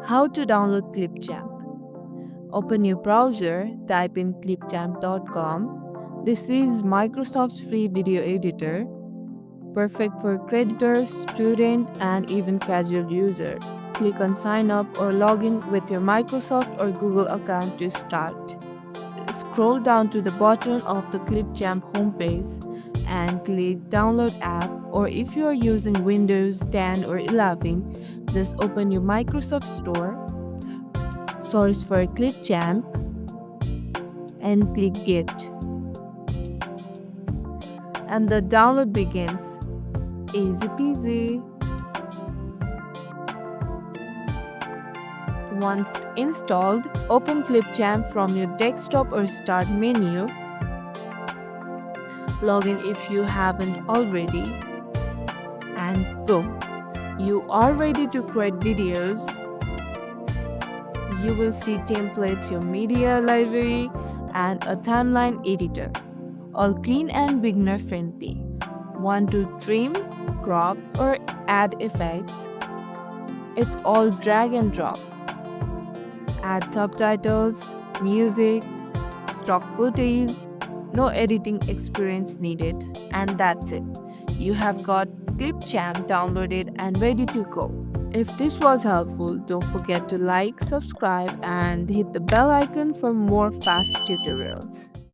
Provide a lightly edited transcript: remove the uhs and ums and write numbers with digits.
How to download Clipchamp. Open your browser, type in clipchamp.com. This is Microsoft's free video editor, perfect for creditors, student, and even casual user. Click on sign up or log in with your Microsoft or Google account to start. Scroll down to the bottom of the Clipchamp homepage and click download app, or if you are using Windows 10 or 11, just open your Microsoft Store, search for Clipchamp and click get. And the download begins. Easy peasy. Once installed, open Clipchamp from your desktop or start menu. Log in if you haven't already. And boom, you are ready to create videos. You will see templates, your media library, and a timeline editor. All clean and beginner friendly. Want to trim, crop, or add effects? It's all drag and drop. Add subtitles, music, stock footage, no editing experience needed, and that's it. You have got Clipchamp downloaded and ready to go. If this was helpful, don't forget to like, subscribe, and hit the bell icon for more fast tutorials.